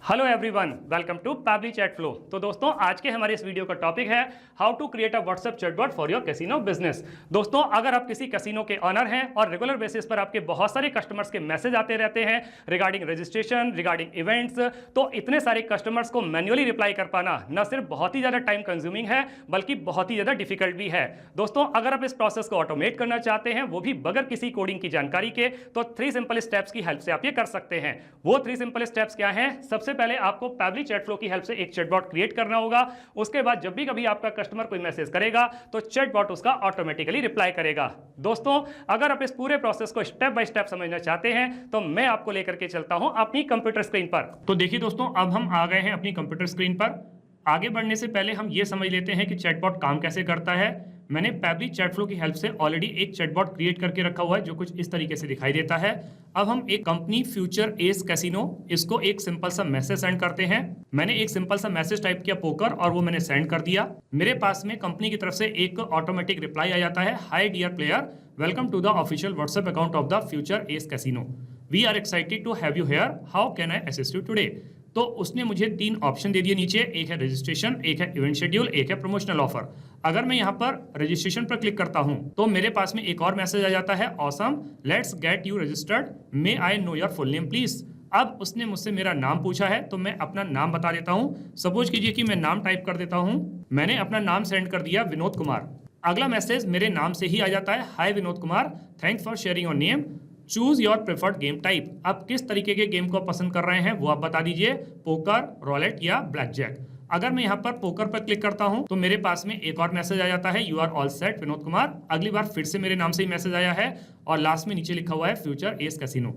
Hello everyone, welcome to Pabbly chat flow. तो दोस्तों, आज के हमारे इस वीडियो का टॉपिक है how to create a WhatsApp chatbot for your casino business. दोस्तों, अगर आप किसी कैसीनो के ऑनर हैं और रेगुलर बेसिस पर आपके बहुत सारे कस्टमर्स के मैसेज आते रहते हैं रिगार्डिंग रजिस्ट्रेशन, रिगार्डिंग इवेंट्स, तो इतने सारे कस्टमर्स को मैन्युअली रिप्लाई कर पाना न सिर्फ बहुत ही ज़्यादा टाइम कंज्यूमिंग है बल्कि बहुत ही ज़्यादा डिफिकल्ट भी है। दोस्तों, अगर आप इस प्रोसेस को ऑटोमेट करना चाहते हैं, वो भी बगैर किसी कोडिंग की जानकारी के, तो 3 सिंपल स्टेप्स की हेल्प से आप ये कर सकते हैं। वो 3 सिंपल स्टेप्स क्या हैं? सबसे पहले आपको पैबली चैट फ्लो की हेल्प से एक चैटबॉट क्रिएट करना होगा। उसके बाद जब भी कभी आपका कस्टमर कोई मैसेज करेगा तो चैटबॉट उसका ऑटोमेटिकली रिप्लाई करेगा। दोस्तों, अगर आप इस पूरे प्रोसेस को स्टेप बाय स्टेप समझना चाहते हैं तो मैं आपको लेकर के चलता हूं अपनी कंप्यूटर स्क्रीन पर। तो देखिए दोस्तों, अब हम आ गए हैं अपनी कंप्यूटर स्क्रीन पर। आगे बढ़ने से पहले हम ये समझ लेते हैं कि चैटबॉट काम कैसे करता है। मैंने पैबली चैट फ्लो की हेल्प से ऑलरेडी एक चैटबॉट क्रिएट करके रखा हुआ है जो कुछ इस तरीके से दिखाई देता है। अब हम एक कंपनी फ्यूचर एस कैसीनो, इसको एक सिंपल सा मैसेज सेंड करते हैं। मैंने एक सिंपल सा मैसेज टाइप किया पोकर और वो मैंने सेंड कर दिया। मेरे पास में कंपनी की तरफ से एक ऑटोमेटिक रिप्लाई आ जाता है, hi dear player, welcome to the official WhatsApp account of the future S casino, we are excited to have you here, how can I assist you today. तो उसने मुझे 3 ऑप्शन दे दिए नीचे, एक है रजिस्ट्रेशन, एक है इवेंट शेड्यूल, एक है प्रमोशनल ऑफर। अगर मैं यहाँ पर रजिस्ट्रेशन पर क्लिक करता हूँ तो मेरे पास में एक और मैसेज आ जाता है, awesome, let's get you registered, may I know your full name please. अब उसने मुझसे मेरा नाम पूछा है तो मैं अपना नाम बता देता हूँ। सपोज कीजिए कि मैं नाम टाइप कर देता हूँ। मैंने अपना नाम सेंड कर दिया, विनोद कुमार। अगला मैसेज मेरे नाम से ही आ जाता है, hi Vinod Kumar, thanks for sharing your name, choose your preferred game type. आप किस तरीके के गेम को पसंद कर रहे हैं वो आप बता दीजिए, पोकर, रोलेट या ब्लैक जैक। अगर मैं यहाँ पर पोकर पर क्लिक करता हूँ तो मेरे पास में एक और मैसेज आ जाता है, you are all set Vinod Kumar. अगली बार फिर से मेरे नाम से ही मैसेज आया है और लास्ट में नीचे लिखा हुआ है फ्यूचर एस कैसीनो।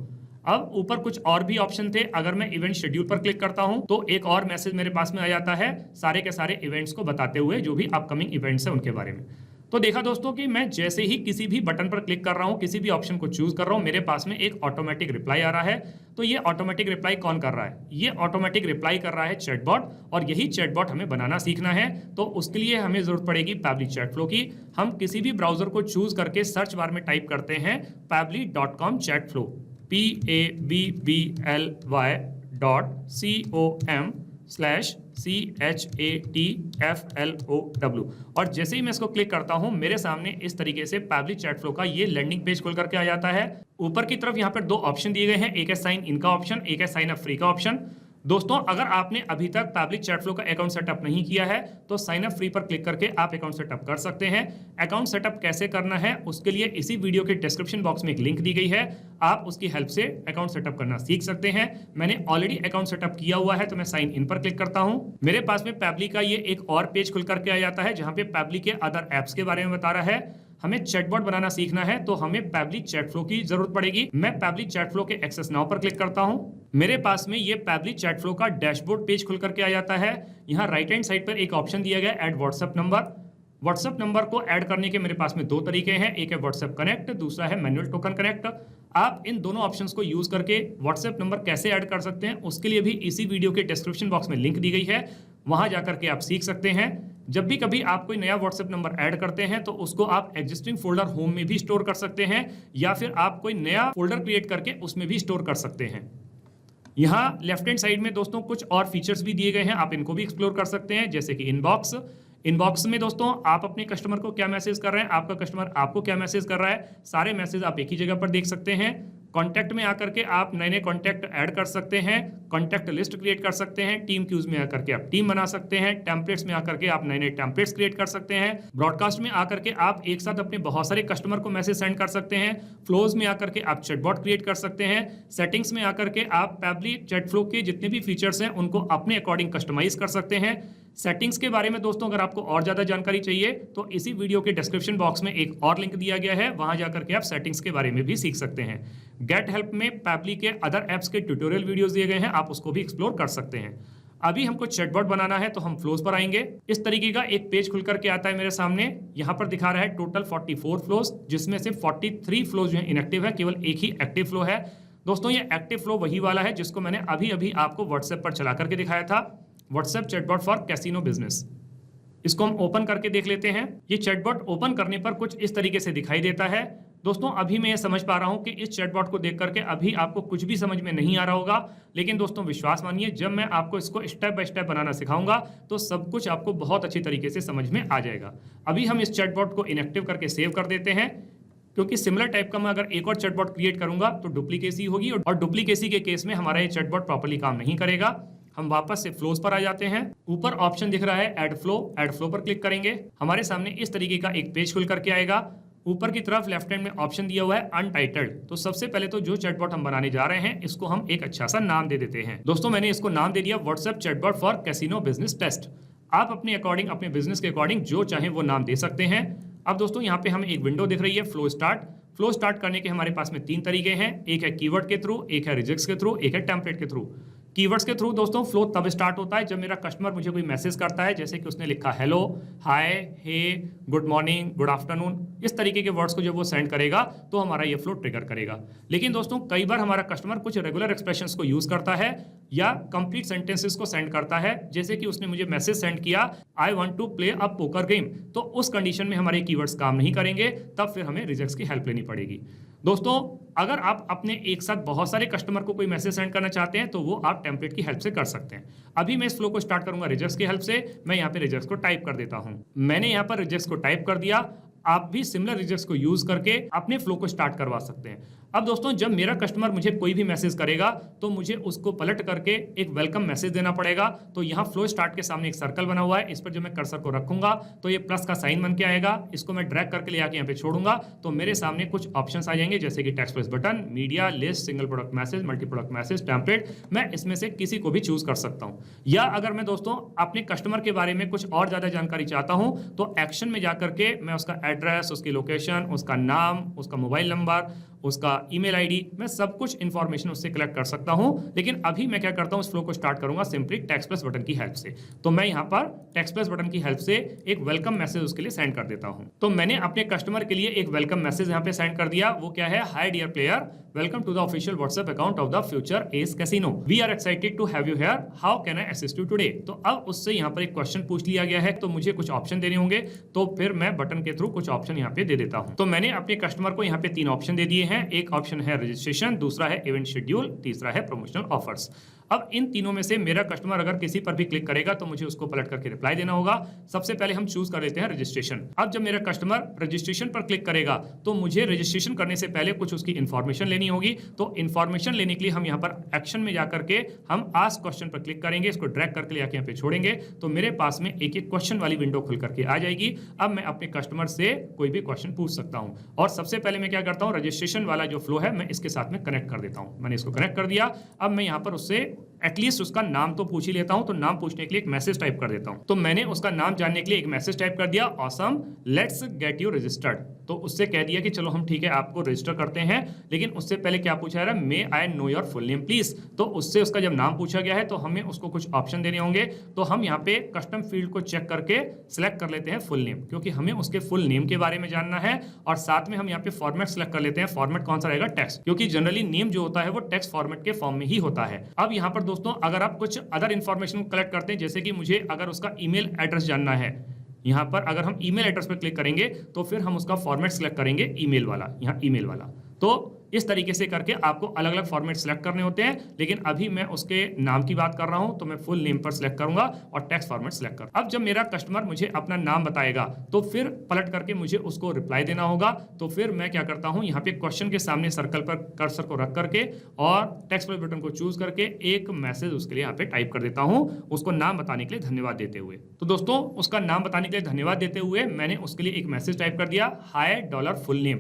अब ऊपर कुछ और भी ऑप्शन थे। अगर मैं इवेंट शेड्यूल पर क्लिक करता हूं तो एक और मैसेज मेरे पास में आ जाता है सारे के सारे इवेंट्स को बताते हुए, जो भी अपकमिंग इवेंट्स है उनके बारे में। तो देखा दोस्तों कि मैं जैसे ही किसी भी बटन पर क्लिक कर रहा हूं, किसी भी ऑप्शन को चूज कर रहा हूं, मेरे पास में एक ऑटोमेटिक रिप्लाई आ रहा है। तो ये ऑटोमेटिक रिप्लाई कौन कर रहा है? ये ऑटोमेटिक रिप्लाई कर रहा है चैटबॉट, और यही चैटबॉट हमें बनाना सीखना है। तो उसके लिए हमें जरूरत पड़ेगी पैबली चैट फ्लो की। हम किसी भी ब्राउजर को चूज करके सर्च बार में टाइप करते हैं pabbly.com चैट फ्लो, pabbly.com/chatflow। और जैसे ही मैं इसको क्लिक करता हूं मेरे सामने इस तरीके से पैबली चैट फ्लो का ये लैंडिंग पेज खुल करके आ जाता है। ऊपर की तरफ यहाँ पर 2 ऑप्शन दिए गए हैं, एक है साइन इन का ऑप्शन, एक है साइन अप फ्री का ऑप्शन। दोस्तों, अगर आपने अभी तक पैबली चैट फ्लो का अकाउंट सेटअप नहीं किया है तो साइन अप फ्री पर क्लिक करके आप अकाउंट सेटअप कर सकते हैं। अकाउंट सेटअप कैसे करना है उसके लिए इसी वीडियो के डिस्क्रिप्शन बॉक्स में एक लिंक दी गई है, आप उसकी हेल्प से अकाउंट सेटअप करना सीख सकते हैं। मैंने ऑलरेडी अकाउंट सेटअप किया हुआ है तो मैं साइन इन पर क्लिक करता हूं। मेरे पास में पैबली का ये एक और पेज खुल करके आ जाता है जहां पे पैबली के अदर एप्स के बारे में बता रहा है। हमें चैटबॉट बनाना सीखना है तो हमें पैबली चैट फ्लो की जरूरत पड़ेगी। मैं पैबली चैट फ्लो के एक्सेस नाउ पर क्लिक करता हूं। मेरे पास में ये पैबली चैट फ्लो का डैशबोर्ड पेज खुल करके आ जाता है। यहाँ राइट हैंड साइड पर एक ऑप्शन दिया गया है, add WhatsApp number. WhatsApp number को ऐड करने के मेरे पास में 2 तरीके हैं, एक है व्हाट्सएप कनेक्ट, दूसरा है मैनुअल टोकन कनेक्ट। आप इन दोनों ऑप्शंस को यूज करके व्हाट्सएप नंबर कैसे ऐड कर सकते हैं उसके लिए भी इसी वीडियो के डिस्क्रिप्शन बॉक्स में लिंक दी गई है, वहां जाकर के आप सीख सकते हैं। जब भी कभी आप कोई नया व्हाट्सएप नंबर ऐड करते हैं तो उसको आप एग्जिस्टिंग फोल्डर होम में भी स्टोर कर सकते हैं या फिर आप कोई नया फोल्डर क्रिएट करके उसमें भी स्टोर कर सकते हैं। यहाँ लेफ्ट हैंड साइड में दोस्तों कुछ और फीचर्स भी दिए गए हैं, आप इनको भी एक्सप्लोर कर सकते हैं, जैसे कि इनबॉक्स। इनबॉक्स में दोस्तों आप अपने कस्टमर को क्या मैसेज कर रहे हैं, आपका कस्टमर आपको क्या मैसेज कर रहा है, सारे मैसेज आप एक ही जगह पर देख सकते हैं। कॉन्टैक्ट में आकर के आप नए नए कॉन्टैक्ट ऐड कर सकते हैं, कॉन्टैक्ट लिस्ट क्रिएट कर सकते हैं, टीम क्यूज में आकर के आप टीम बना सकते हैं, टेम्पलेट्स में आकर के आप नए नए टेम्पलेट्स क्रिएट कर सकते हैं, ब्रॉडकास्ट में आकर के आप एक साथ अपने बहुत सारे कस्टमर को मैसेज सेंड कर सकते हैं, फ्लोज में आकर के आप चैटबॉट क्रिएट कर सकते हैं, सेटिंग्स में आकर के आप पैबली चैट फ्लो के जितने भी फीचर्स हैं उनको अपने अकॉर्डिंग कस्टमाइज कर सकते हैं। सेटिंग्स के बारे में दोस्तों अगर आपको और ज्यादा जानकारी चाहिए तो इसी वीडियो के डिस्क्रिप्शन बॉक्स में एक और लिंक दिया गया है, वहां जाकर के आप सेटिंग्स के बारे में भी सीख सकते हैं। गेट हेल्प में पैबली के अदर एप्स के ट्यूटोरियल वीडियोस दिए गए हैं, आप उसको भी एक्सप्लोर कर सकते हैं। अभी हमको चैटबॉट बनाना है तो हम फ्लोज पर आएंगे। इस तरीके का एक पेज खुल करके आता है मेरे सामने, यहाँ पर दिखा रहा है टोटल 44 फ्लोज, जिसमें से 43 फ्लोज जो है इनएक्टिव है, केवल एक ही एक्टिव फ्लो है। दोस्तों, ये एक्टिव फ्लो वही वाला है जिसको मैंने अभी अभी आपको व्हाट्सएप पर चला करके दिखाया था, WhatsApp chatbot for casino business. इसको हम ओपन करके देख लेते हैं। ये चैटबॉट ओपन करने पर कुछ इस तरीके से दिखाई देता है। दोस्तों अभी मैं ये समझ पा रहा हूँ कि इस चैटबॉट को देख करके अभी आपको कुछ भी समझ में नहीं आ रहा होगा, लेकिन दोस्तों विश्वास मानिए, जब मैं आपको इसको स्टेप बाय स्टेप बनाना सिखाऊंगा तो सब कुछ आपको बहुत अच्छी तरीके से समझ में आ जाएगा। अभी हम इस चैटबॉट को इनएक्टिव करके सेव कर देते हैं, क्योंकि सिमिलर टाइप का मैं अगर एक और चैटबॉट क्रिएट करूंगा तो डुप्लीकेसी होगी, और डुप्लीकेसी के केस में हमारा ये चैटबॉट प्रॉपर्ली काम नहीं करेगा। हम वापस से फ्लोज पर आ जाते हैं। ऊपर ऑप्शन दिख रहा है ऐड फ्लो पर क्लिक करेंगे। हमारे सामने इस तरीके का एक पेज खुल करके आएगा। ऊपर की तरफ लेफ्ट हैंड में ऑप्शन दिया हुआ है अनटाइटल्ड। तो सबसे पहले तो जो चैटबॉट हम बनाने जा रहे हैं इसको हम एक अच्छा सा नाम दे देते हैं। दोस्तों मैंने इसको नाम दे दिया WhatsApp chatbot for casino business test. आप अपने अकॉर्डिंग, अपने बिजनेस के अकॉर्डिंग जो चाहें वो नाम दे सकते हैं। अब दोस्तों यहाँ पे हमें एक विंडो दिख रही है फ्लो स्टार्ट। फ्लो स्टार्ट करने के हमारे पास में 3 तरीके हैं, एक है कीवर्ड के थ्रू, एक है रिजेक्ट्स के थ्रू, एक है टेम्पलेट के थ्रू। कीवर्ड्स के थ्रू दोस्तों फ्लो तब स्टार्ट होता है जब मेरा कस्टमर मुझे कोई मैसेज करता है, जैसे कि उसने लिखा हेलो, हाय, हे, गुड मॉर्निंग, गुड आफ्टरनून, इस तरीके के वर्ड्स को जब वो सेंड करेगा तो हमारा ये फ्लो ट्रिगर करेगा। लेकिन दोस्तों कई बार हमारा कस्टमर कुछ रेगुलर एक्सप्रेशंस को यूज करता है या कंप्लीट सेंटेंसेस को सेंड करता है, जैसे कि उसने मुझे मैसेज सेंड किया I want to play a poker game, तो उस कंडीशन में हमारे कीवर्ड्स काम नहीं करेंगे, तब फिर हमें रिजेक्ट्स की हेल्प लेनी पड़ेगी। दोस्तों अगर आप अपने एक साथ बहुत सारे कस्टमर को कोई मैसेज सेंड करना चाहते हैं तो वो आप टेम्पलेट की हेल्प से कर सकते हैं। अभी मैं इस फ्लो को स्टार्ट करूंगा रिजेक्ट्स की हेल्प से। मैं यहाँ पे रिजेक्ट्स को टाइप कर देता हूँ। मैंने यहाँ पर रिजेक्ट्स को टाइप कर दिया। आप भी सिमिलर रिजेक्ट्स को यूज करके अपने फ्लो को स्टार्ट करवा सकते हैं। अब दोस्तों जब मेरा कस्टमर मुझे कोई भी मैसेज करेगा तो मुझे उसको पलट करके एक वेलकम मैसेज देना पड़ेगा। तो यहाँ फ्लो स्टार्ट के सामने एक सर्कल बना हुआ है, इस पर जब मैं कर्सर को रखूंगा तो ये प्लस का साइन बन के आएगा। इसको मैं ड्रैग करके ले आके यहाँ पे छोड़ूंगा तो मेरे सामने कुछ ऑप्शंस आ जाएंगे, जैसे कि text plus button, media, list, single product message, multi product message, template. मैं इसमें से किसी को भी चूज कर सकता हूँ। या अगर मैं दोस्तों अपने कस्टमर के बारे में कुछ और ज्यादा जानकारी चाहता हूँ तो एक्शन में जाकर के मैं उसका एड्रेस, उसकी लोकेशन, उसका नाम, उसका मोबाइल नंबर, उसका ईमेल आईडी, मैं सब कुछ इंफॉर्मेशन उससे कलेक्ट कर सकता हूं। लेकिन अभी मैं क्या करता हूं, इस फ्लो को स्टार्ट करूंगा सिंपली टेक्स्ट प्लस बटन की हेल्प से। तो मैं यहां पर टेक्स्ट प्लस बटन की हेल्प से एक वेलकम मैसेज उसके लिए सेंड कर देता हूं। तो मैंने अपने कस्टमर के लिए एक वेलकम मैसेज यहां पे सेंड कर दिया। वो क्या है, hi dear player, welcome to the official WhatsApp account of the future S casino, we are excited to have you here, how can I assist you today. तो अब उससे यहाँ पर एक क्वेश्चन पूछ लिया गया है, तो मुझे कुछ ऑप्शन देने होंगे, तो फिर मैं बटन के थ्रू कुछ ऑप्शन यहाँ पे दे देता हूँ। तो मैंने अपने कस्टमर को यहाँ पे 3 ऑप्शन दे दिए हैं। एक ऑप्शन है रजिस्ट्रेशन, दूसरा है इवेंट शेड्यूल, तीसरा है प्रमोशनल ऑफर्स। अब इन तीनों में से मेरा कस्टमर अगर किसी पर भी क्लिक करेगा तो मुझे उसको पलट करके रिप्लाई देना होगा। सबसे पहले हम चूज कर लेते हैं रजिस्ट्रेशन। अब जब मेरा कस्टमर रजिस्ट्रेशन पर क्लिक करेगा तो मुझे रजिस्ट्रेशन करने से पहले कुछ उसकी इंफॉर्मेशन लेनी होगी। तो इंफॉर्मेशन लेने के लिए हम यहाँ पर एक्शन में जाकर के हम आस्क क्वेश्चन पर क्लिक करेंगे, इसको ड्रैग करके लेके यहाँ पे छोड़ेंगे तो मेरे पास में एक एक क्वेश्चन वाली विंडो खुल करके आ जाएगी। अब मैं अपने कस्टमर से कोई भी क्वेश्चन पूछ सकता हूँ। और सबसे पहले मैं क्या करता हूँ, रजिस्ट्रेशन वाला जो फ्लो है मैं इसके साथ में कनेक्ट कर देता हूँ। मैंने इसको कनेक्ट कर दिया। अब मैं यहाँ पर उससे एटलीस्ट उसका नाम तो पूछ ही लेता हूं। तो नाम पूछने के लिए एक मैसेज टाइप कर देता हूं। तो मैंने उसका नाम जानने के लिए एक मैसेज टाइप कर दिया, awesome, let's get you registered. तो उससे कह दिया कि चलो हम ठीक है आपको रजिस्टर करते हैं। लेकिन उससे पहले क्या पूछा है, may I know your full name please. तो उससे उसका जब नाम पूछा गया है तो हमें उसको कुछ ऑप्शन देने होंगे। तो हम यहाँ पे कस्टम फील्ड को चेक करके सिलेक्ट कर लेते हैं फुल नेम, क्योंकि हमें उसके फुल नेम के बारे में जानना है। और साथ में हम यहाँ पे फॉर्मेट सिलेक्ट कर लेते हैं। फॉर्मेट कौन सा रहेगा, टेक्स्ट, क्योंकि जनरली नेम जो होता है वो टेक्स्ट फॉर्मेट के फॉर्म में ही होता है। अब यहाँ पर दोस्तों अगर आप कुछ अदर इंफॉर्मेशन कलेक्ट करते हैं, जैसे कि मुझे अगर उसका ईमेल एड्रेस जानना है, यहाँ पर अगर हम ईमेल एड्रेस पर क्लिक करेंगे तो फिर हम उसका फॉर्मेट सिलेक्ट करेंगे ईमेल वाला, यहाँ ईमेल वाला। तो इस तरीके से करके आपको अलग अलग फॉर्मेट सिलेक्ट करने होते हैं। लेकिन अभी मैं उसके नाम की बात कर रहा हूं तो मैं फुल नेम पर सिलेक्ट करूंगा और टेक्स्ट फॉर्मेट सिलेक्ट करूंगा। अब जब मेरा कस्टमर मुझे अपना नाम बताएगा तो फिर पलट करके मुझे उसको रिप्लाई देना होगा। तो फिर मैं क्या करता हूं, यहाँ पे क्वेश्चन के सामने सर्कल पर कर्सर को रख करके और टेक्स्ट बटन को चूज करके एक मैसेज उसके लिए यहाँ पे टाइप कर देता हूं, उसको नाम बताने के लिए धन्यवाद देते हुए। तो दोस्तों उसका नाम बताने के लिए धन्यवाद देते हुए मैंने उसके लिए एक मैसेज टाइप कर दिया, हाय डॉलर फुल नेम।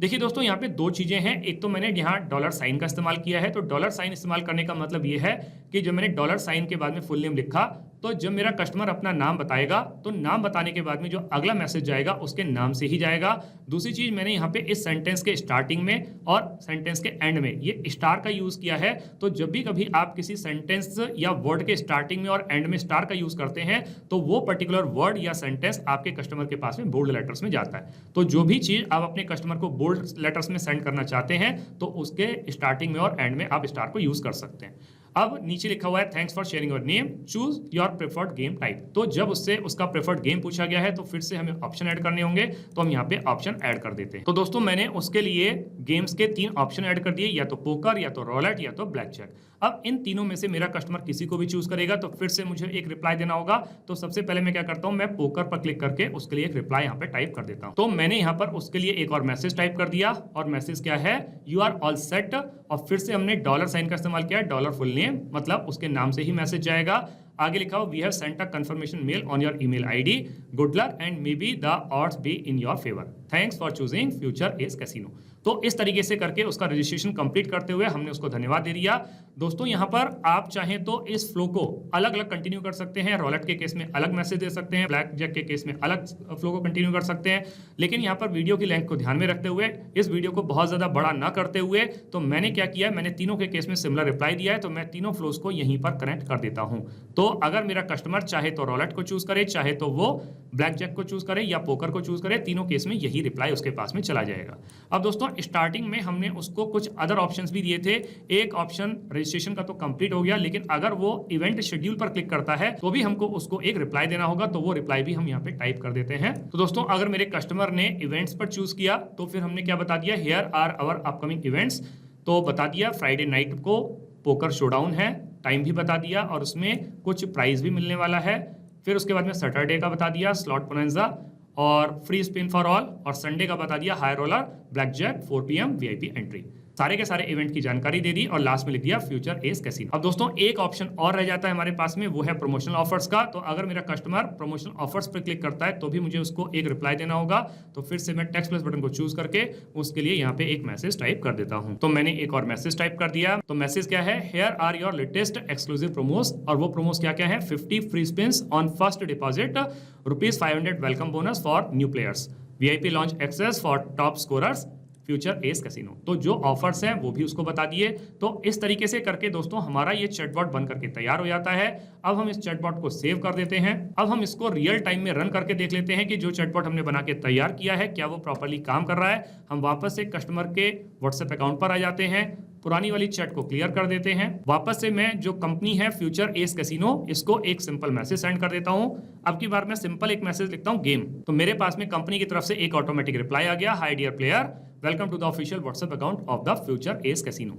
देखिए दोस्तों यहाँ पे 2 चीजें हैं। एक तो मैंने यहाँ डॉलर साइन का इस्तेमाल किया है। तो डॉलर साइन इस्तेमाल करने का मतलब ये है कि जब मैंने डॉलर साइन के बाद में फुल नेम लिखा तो जब मेरा कस्टमर अपना नाम बताएगा तो नाम बताने के बाद में जो अगला मैसेज जाएगा उसके नाम से ही जाएगा। दूसरी चीज मैंने यहाँ पे इस सेंटेंस के स्टार्टिंग में और सेंटेंस के एंड में ये स्टार का यूज किया है। तो जब भी कभी आप किसी सेंटेंस या वर्ड के स्टार्टिंग में और एंड में स्टार का यूज करते हैं तो वो पर्टिकुलर वर्ड या सेंटेंस आपके कस्टमर के पास में बोल्ड लेटर्स में जाता है। तो जो भी चीज आप अपने कस्टमर को बोल्ड लेटर्स में सेंड करना चाहते हैं तो उसके स्टार्टिंग में और एंड में आप स्टार को यूज कर सकते हैं। अब नीचे लिखा हुआ है thanks for sharing your name, choose your preferred game type. तो जब उससे उसका प्रेफर्ड गेम पूछा गया है तो फिर से हमें ऑप्शन ऐड करने होंगे, तो हम यहाँ पे ऑप्शन ऐड कर देते हैं। तो दोस्तों मैंने उसके लिए गेम्स के 3 ऑप्शन ऐड कर दिए, या तो पोकर, या तो रोलेट, या तो ब्लैक जैक। अब इन तीनों में से मेरा कस्टमर किसी को भी चूज करेगा तो फिर से मुझे एक रिप्लाई देना होगा। तो सबसे पहले मैं क्या करता हूं, मैं पोकर पर क्लिक करके उसके लिए एक रिप्लाई यहाँ पे टाइप कर देता हूं। तो मैंने यहाँ पर उसके लिए एक और मैसेज टाइप कर दिया, और मैसेज क्या है, यू आर ऑल सेट। और फिर से हमने डॉलर साइन का इस्तेमाल किया, डॉलर फुल नेम, मतलब उसके नाम से ही मैसेज जाएगा। आगे लिखा हो we have sent a confirmation mail on your email ID, good luck and may be the odds be in your favour, thanks for choosing future edge casino. तो इस तरीके से करके उसका रजिस्ट्रेशन कंप्लीट करते हुए हमने उसको धन्यवाद दे दिया। दोस्तों यहाँ पर आप चाहें तो इस फ्लो को अलग अलग कंटिन्यू कर सकते हैं। रोलेट के केस में अलग मैसेज दे सकते हैं, ब्लैक जैक के केस में अलग फ्लो को कंटिन्यू कर सकते हैं। लेकिन यहाँ पर वीडियो की लेंथ को ध्यान में रखते हुए, इस वीडियो को बहुत ज्यादा बड़ा ना करते हुए, तो मैंने क्या किया, मैंने तीनों के केस में सिमिलर रिप्लाई दिया है, तो मैं तीनों फ्लोज को यहीं पर कनेक्ट कर देता हूं। तो अगर मेरा कस्टमर चाहे तो रोलेट को चूज करे, चाहे तो वो ब्लैक जैक को चूज करे या पोकर को चूज करे, तीनों केस में यही रिप्लाई उसके पास में चला जाएगा। अब दोस्तों स्टार्टिंग में हमने उसको कुछ अदर ऑप्शंस भी दिए थे। एक ऑप्शन रजिस्ट्रेशन का तो कंप्लीट हो गया, लेकिन अगर वो इवेंट शेड्यूल पर क्लिक करता है तो भी हमको उसको एक रिप्लाई देना होगा, तो वो रिप्लाई भी हम यहाँ पे टाइप कर देते हैं। तो दोस्तों अगर मेरे कस्टमर ने इवेंट्स पर चूज किया तो फिर हमने क्या बता दिया, here are our upcoming events. तो बता दिया फ्राइडे नाइट को पोकर शोडाउन है, टाइम भी बता दिया, और उसमें कुछ प्राइज भी मिलने वाला है। फिर उसके बाद में सैटरडे का बता दिया स्लॉट बोनंजा और फ्री स्पिन फॉर ऑल, और संडे का बता दिया high roller, blackjack, 4 PM VIP entry. सारे के सारे इवेंट की जानकारी दे दी और लास्ट में लिख दिया फ्यूचर एज कैसीनो। अब दोस्तों एक ऑप्शन और रह जाता है हमारे पास में, वो है प्रमोशनल ऑफर्स का। तो अगर मेरा कस्टमर प्रमोशनल ऑफर्स पर क्लिक करता है तो भी मुझे उसको एक रिप्लाई देना होगा। तो फिर से मैं टेक्स्ट प्लस बटन को चूज करके उसके लिए यहाँ पे एक मैसेज टाइप कर देता हूँ। तो मैंने एक और मैसेज टाइप कर दिया। तो मैसेज क्या है, here are your latest exclusive promos, और वो प्रोमोस क्या क्या है, 50 free spins on first deposit, ₹500 welcome bonus for new players, VIP launch access for top scorers, future edge casino. तो जो ऑफर्स हैं वो भी उसको बता दिए। तो इस तरीके से करके दोस्तों हमारा ये चैटबॉट बन करके तैयार हो जाता है। अब हम इस चैटबॉट को सेव कर देते हैं। अब हम इसको रियल टाइम में रन करके देख लेते हैं कि जो चैटबॉट हमने बना के तैयार किया है क्या वो प्रॉपर्ली काम कर रहा है। हम वापस से कस्टमर के व्हाट्सएप अकाउंट पर आ जाते हैं, पुरानी वाली चैट को क्लियर कर देते हैं। वापस से मैं जो कंपनी है फ्यूचर एज कैसीनो, इसको एक सिंपल मैसेज सेंड कर देता हूं। अब की बार मैं सिंपल एक मैसेज लिखता हूं गेम। तो मेरे पास में कंपनी की तरफ से एक ऑटोमेटिक रिप्लाई आ गया, hi dear player, welcome to the official WhatsApp account of the future edge casino.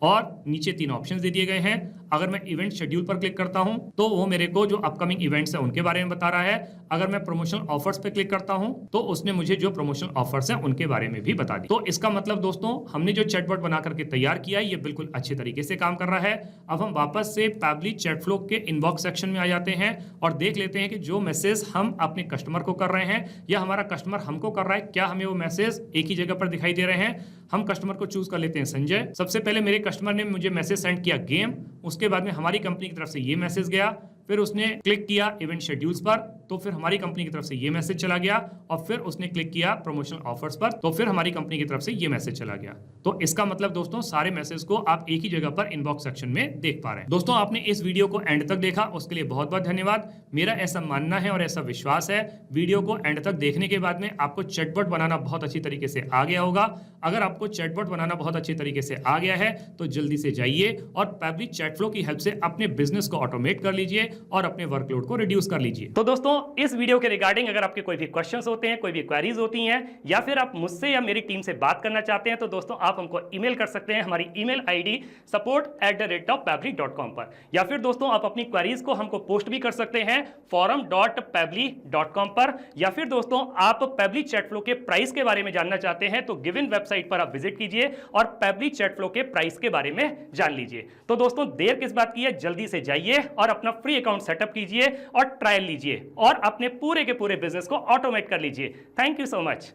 और नीचे 3 ऑप्शंस दे दिए गए हैं। अगर मैं इवेंट शेड्यूल पर क्लिक करता हूं तो वो मेरे को जो अपकमिंग इवेंट्स हैं उनके बारे में बता रहा है। अगर मैं प्रमोशनल ऑफर्स पे क्लिक करता हूं तो उसने मुझे जो प्रमोशनल ऑफर्स हैं उनके बारे में भी बता दी। तो इसका मतलब दोस्तों हमने जो चैटबॉट बना करके तैयार किया है ये बिल्कुल अच्छे तरीके से काम कर रहा है। अब हम वापस से पैबली चैट फ्लो के इनबॉक्स सेक्शन में आ जाते हैं और देख लेते हैं कि जो मैसेज हम अपने कस्टमर को कर रहे हैं या हमारा कस्टमर हमको कर रहा है, क्या हमें वो मैसेज एक ही जगह पर दिखाई दे रहे हैं। हम कस्टमर को चूज कर लेते हैं संजय। सबसे पहले मेरे कस्टमर ने मुझे मैसेज सेंड किया गेम, उसके बाद में हमारी कंपनी की तरफ से ये मैसेज गया, फिर उसने क्लिक किया इवेंट शेड्यूल्स पर तो फिर हमारी कंपनी की तरफ से ये मैसेज चला गया, और फिर उसने क्लिक किया प्रमोशनल ऑफर्स पर तो फिर हमारी कंपनी की तरफ से ये मैसेज चला गया। तो इसका मतलब दोस्तों सारे मैसेज को आप एक ही जगह पर इनबॉक्स सेक्शन में देख पा रहे हैं। दोस्तों आपने इस वीडियो को एंड तक देखा उसके लिए बहुत बहुत धन्यवाद। मेरा ऐसा मानना है और ऐसा विश्वास है वीडियो को एंड तक देखने के बाद में आपको चैटबॉट बनाना बहुत अच्छी तरीके से आ गया होगा। अगर आपको चैटबॉट बनाना बहुत अच्छी तरीके से आ गया है तो जल्दी से जाइए और पैबली चैट फ्लो की हेल्प से अपने बिजनेस को ऑटोमेट कर लीजिए और अपने वर्कलोड को रिड्यूस कर लीजिए। तो दोस्तों इस वीडियो के रिगार्डिंग अगर आपके कोई भी क्वेश्चंस होते हैं, कोई भी क्वेरीज होती हैं, या फिर आप मुझसे या मेरी टीम से बात करना चाहते हैं तो दोस्तों आप हमको ईमेल कर सकते हैं हमारी ईमेल आईडी support@pably.com पर, या फिर दोस्तों आप अपनी क्वेरीज को हमको पोस्ट भी कर सकते हैं forum.pably.com पर, या फिर दोस्तों आप पैबली चैट फ्लो के प्राइस के बारे में जानना चाहते हैं तो गिवन वेबसाइट पर आप विजिट कीजिए और पैबली चैट फ्लो के प्राइस के बारे में जान लीजिए। तो दोस्तों देर किस बात की है, जल्दी से जाइए और अपना फ्री अकाउंट सेटअप कीजिए और ट्रायल लीजिए और अपने पूरे के पूरे बिजनेस को ऑटोमेट कर लीजिए। Thank you so much.